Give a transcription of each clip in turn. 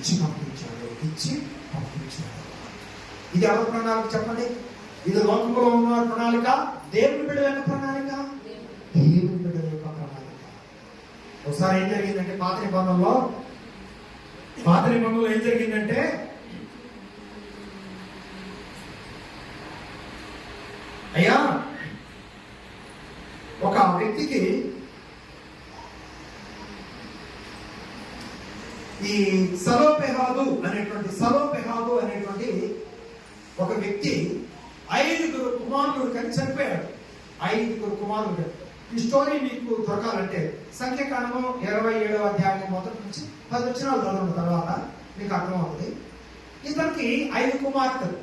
ఇచ్చి పంపించాడు. ఇది ఎవరి ప్రణాళిక చెప్పండి? ఇది లోకంలో ఉన్న ప్రణాళిక, దేవుని బిడ్డల యొక్క ప్రణాళిక, దేవుని బిడ్డల యొక్క ప్రణాళిక. ఒకసారి ఏం జరిగిందంటే పాత నిబంధనలో ఏం జరిగిందంటే, అయ్యా ఒక వ్యక్తికి ఈ సలోపెహాదు అనేటువంటి ఒక వ్యక్తి 5 కుమారులు కలిసి చనిపోయాడు. 5 కుమారులు. ఈ స్టోరీ మీకు దొరకాలంటే సంఖ్యాకాండము 27వ అధ్యాయం మొదటి నుంచి 10 వచనాలు చదవడం తర్వాత మీకు అర్థమవుతుంది. ఇతనికి 5 కుమార్తెలు.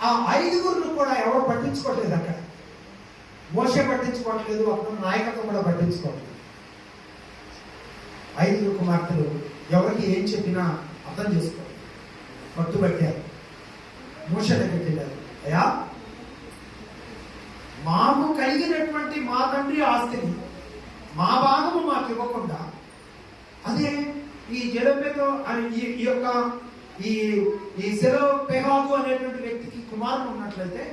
ఆ 5గురిని కూడా ఎవరు పట్టించుకోవట్లేదు. అక్కడ మోషే పట్టించుకోవట్లేదు, అక్కడ నాయకత్వం కూడా పట్టించుకోవట్లేదు. 5 కుమార్తెలు ఎవరికి ఏం చెప్పినా అర్థం చేసుకోవాలి. పట్టుబట్టారు. మోషే దగ్గరికి వెళ్ళారు. అయ్యా, మాకు కలిగినటువంటి మా తండ్రి ఆస్తిని మా భాగము మాకు ఇవ్వకుండా, అదే ఈ జెలెపెతో ఈ సెలోపెహాదు అనేటువంటి వ్యక్తికి కుమారుడు ఉన్నట్లయితే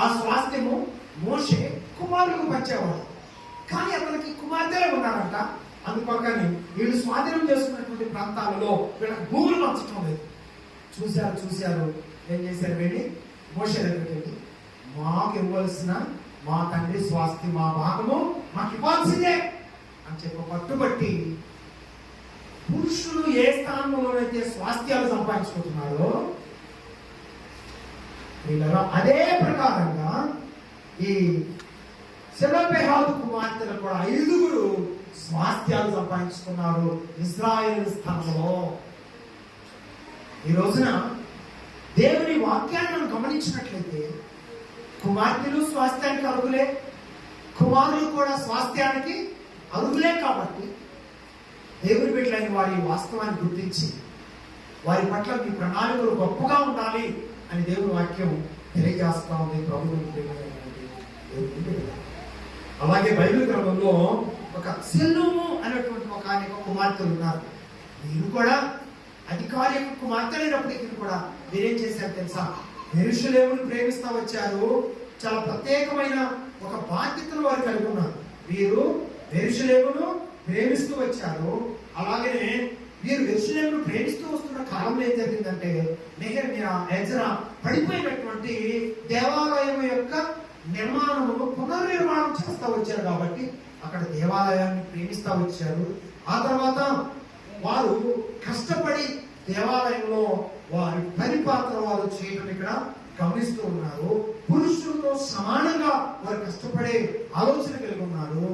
ఆ స్వాస్థ్యము మోషే కుమారులకు పంచేవాడు. కానీ అతనికి కుమార్తెలే ఉన్నారంట. అందుకొకని వీళ్ళు స్వాధీనం చేసుకున్నటువంటి ప్రాంతాలలో వీళ్ళకి భూములు పంచడం లేదు. చూశారు ఏం చేశారు? వెళ్ళి మోషే దగ్గరికి వెళ్ళి, మాకు ఇవ్వాల్సిన మా తండ్రి స్వాస్థ్యం, మా భాగము మాకు ఇవ్వాల్సిందే అని చెప్పి పట్టుబట్టి, పురుషులు ఏ స్థానంలోనైతే స్వాస్థ్యాలు సంపాదించుకుంటున్నారో అదే ప్రకారంగా ఈ సెలోపెహాదు కుమార్తెలు కూడా 5 స్వాస్థ్యాలు సంపాదించుకున్నారు ఇశ్రాయేలు స్థానంలో. ఈ రోజున దేవుని వాక్యాన్ని మనం గమనించినట్లయితే కుమార్తెలు స్వాస్థ్యానికి అర్హులే, కుమారులు కూడా స్వాస్థ్యానికి అర్హులే. కాబట్టి దేవుని బిడ్డలైన వారి వాస్తవాన్ని గుర్తించి వారి పట్ల మీ ప్రణాళికలు గొప్పగా ఉండాలి అని దేవుని వాక్యం తెలియజేస్తా ఉంది. ప్రభుత్వం అలాగే బైబిల్ గ్రంథంలో ఒక సెల్లూము అనేటువంటి ఒక కుమార్తెలు ఉన్నారు. మీరు కూడా అధికారి యొక్క కుమార్తెలైనప్పటికీ కూడా మీరేం చేశారు తెలుసా? యెరూషలేమును ప్రేమిస్తూ వచ్చారు. చాలా ప్రత్యేకమైన ఒక బాధ్యతను వారు కలిగి ఉన్నారు. వీరు యెరూషలేమును ప్రేమిస్తూ వచ్చారు. అలాగనే వీరు యెరూషలేమును ప్రేమిస్తూ వస్తున్న కాలంలో ఏం జరిగిందంటే, నెహెమ్యా, ఎజ్రా పడిపోయినటువంటి దేవాలయం యొక్క నిర్మాణమును పునర్నిర్మాణం చేస్తూ వచ్చారు. కాబట్టి అక్కడ దేవాలయాన్ని ప్రేమిస్తూ వచ్చారు. ఆ తర్వాత వారు కష్టపడి దేవాలయంలో వారి పరిపాలన వారు చేయడం ఇక్కడ గమనిస్తూ ఉన్నారు. పురుషులతో సమానంగా వారు కష్టపడే ఆలోచన కలిగి ఉన్నారు.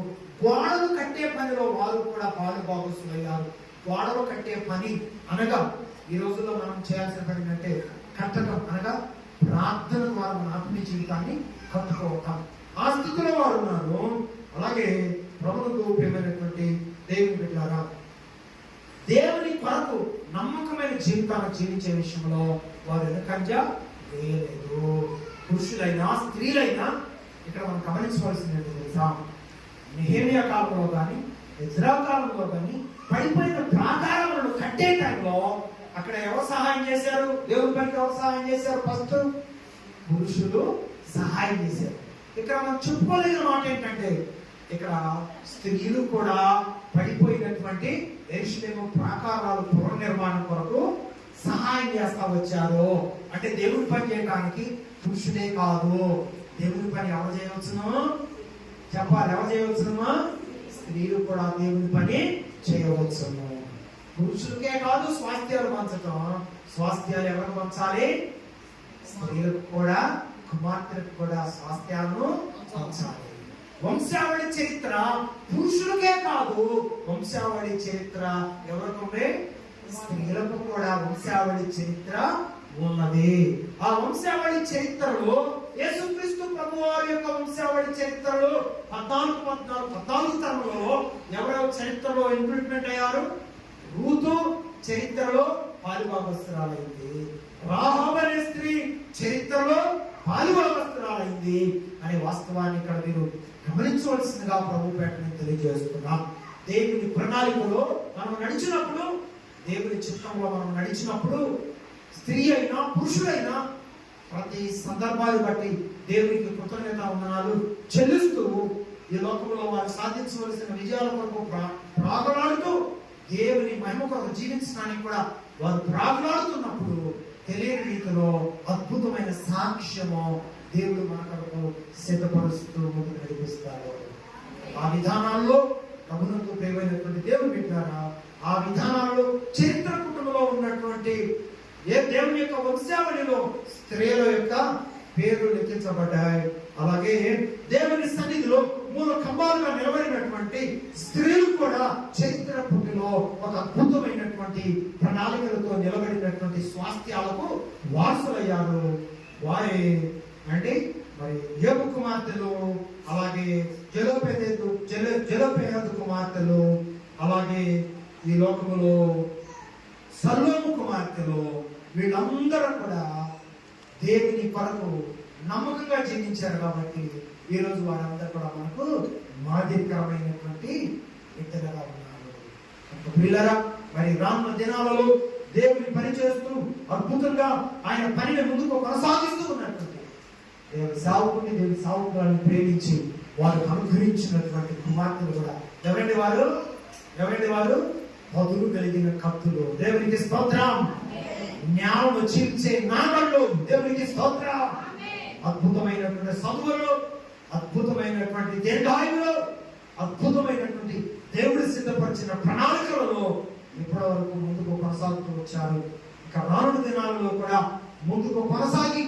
గోడలు కట్టే పనిలో వారు కూడా పాలుభాగస్తులయ్యారు. గోడలు కట్టే పని అనగా ఈ రోజుల్లో మనం చేయాల్సిన పని ఏంటంటే కట్టడం అనగా ప్రార్థన ద్వారా మన ఆత్మీయ జీవితాన్ని కట్టుకోవటం. ఆ స్థితిలో వారు ఉన్నారు. అలాగే ప్రభువుకు ప్రియమైనటువంటి దేవుని బిడ్డలారా, దేవుని కొరకు నమ్మకమైన జీవితాన్ని జీవించే విషయంలో వారు వెనుకంజ వేయలేదు. పురుషులైనా స్త్రీలైనా ఇక్కడ మనం గమనించవలసింది తెలుసా? నెహెమ్యా కాలంలో కానీ ఎజ్రా కాలంలో కానీ పడిపోయిన ప్రాకారములను కట్టే టైంలో అక్కడ ఎవరు సహాయం చేశారు? దేవుని పనికి ఎవరు సహాయం చేశారు? ఫస్ట్ పురుషులు సహాయం చేశారు. ఇక్కడ మనం చెప్పుకోలేని మాట ఏంటంటే, ఇక్కడ స్త్రీలు కూడా పడిపోయినటువంటి యెరూషలేము ప్రాకారాలు పునర్నిర్మాణం కొరకు సహాయం చేస్తా వచ్చారు. అంటే దేవుడి పని చేయడానికి పురుషుడే కాదు, దేవుడి పని ఎవరు చేయవచ్చును? చెప్పాలి, ఎవరు చేయవచ్చునమ్మా? స్త్రీలు కూడా దేవుని పని చేయవచ్చును. పురుషులకే కాదు స్వాస్థ్యాలు పంచటం. స్వాస్థ్యాలు ఎవరు పంచాలి? స్త్రీలకు కూడా, కుమార్తెలకు కూడా స్వాస్థ్యాలను పంచాలి. వంశావళి చరిత్ర పురుషులకే కాదు, వంశావళి చరిత్ర ఎవరికి ఉంది? స్త్రీలకు కూడా వంశావళి చరిత్ర ఉన్నది. ఆ వంశావళి చరిత్రలో యేసుక్రీస్తు ప్రభువారి యొక్క వంశావళి చరిత్రలో 14 తరంలో ఎవరెవరు చరిత్రలో ఇంప్లిమెంట్ అయ్యారు? రూతు చరిత్రలో పాలుభాగస్తురాలైంది. రాహాబు అనే స్త్రీ చరిత్రలో పాలుభాగస్తురాలైంది అనే వాస్తవాన్ని ఇక్కడ మీరు గమనించవలసిందిగా ప్రభు పేటని తెలియజేస్తున్నాం. దేవుని ప్రణాళికలో మనం నడిచినప్పుడు దేవుని చిత్తంలో మనం నడిచినప్పుడు స్త్రీ అయినా పురుషుడైనా ప్రతి సందర్భాలు బట్టి దేవునికి కృతజ్ఞత వందనాలు చెల్లిస్తూ ఈ లోకంలో వారు సాధించవలసిన విజయాల కొరకు ప్రాగలాడుతూ దేవుని మహిమ కొరకు జీవించడానికి కూడా వారు ప్రాగలాడుతున్నప్పుడు తెలియని రీతిలో అద్భుతమైన సాక్ష్యము దేవుడు మన కొరకు సిద్ధపరుస్తూ ముందుకు నడిపిస్తాడు. ఆ విధానాల్లో ప్రభువుకు ప్రియమైనటువంటి దేవుని బిడ్డలారా, ఆ విధానాల్లో చరిత్ర కుటుంబంలో ఉన్నటువంటి దేవుని యొక్క వంశావళిలో స్త్రీల యొక్క పేర్లు లెక్కించబడ్డాయి. అలాగే దేవుని సన్నిధిలో మూల కంబాలుగా నిలబడినటువంటి స్త్రీలు కూడా చరిత్ర పుట్టిలో ఒక అద్భుతమైనటువంటి ప్రణాళికలతో నిలబడినటువంటి స్వాస్థ్యాలకు వారసులయ్యారు. వారే అంటే మరి యోబు కుమార్తెలు, అలాగే జలోపేదు కుమార్తెలు, అలాగే ఈ లోకములో సల్లోము కుమార్తెలు, వీళ్ళందరూ కూడా దేవుని కొరకు నమ్మకంగా జీవించారు. కాబట్టి ఈ రోజు వారందరూ కూడా మనకు మాదిరికరమైనటువంటి వ్యక్తులుగా ఉన్నారు. పిల్లరా, మరి రానున్న దినాలలో దేవుని పని చేస్తూ అద్భుతంగా ఆయన పనిని ముందుకు కొనసాగిస్తూ ఉన్నటువంటి దేవుని సావుకుని ప్రేమించి వారు అనుగ్రహించినటువంటి కుమార్తెలు కూడా ఎవరండి వారు పదులు కలిగిన కత్తులు. దేవునికి స్తోత్రం. జ్ఞానం చీల్చే నాగళ్ళు. దేవునికి స్తోత్రం. అద్భుతమైనటువంటి చదువులు, అద్భుతమైనటువంటి దీర్ఘాయువులు, అద్భుతమైనటువంటి దేవుడు సిద్ధపరిచిన ప్రణాళికలలో ఇప్పటి వరకు ముందుకు కొనసాగుతూ వచ్చారు. ఇక రానున్న దినాలలో కూడా ముందుకు కొనసాగి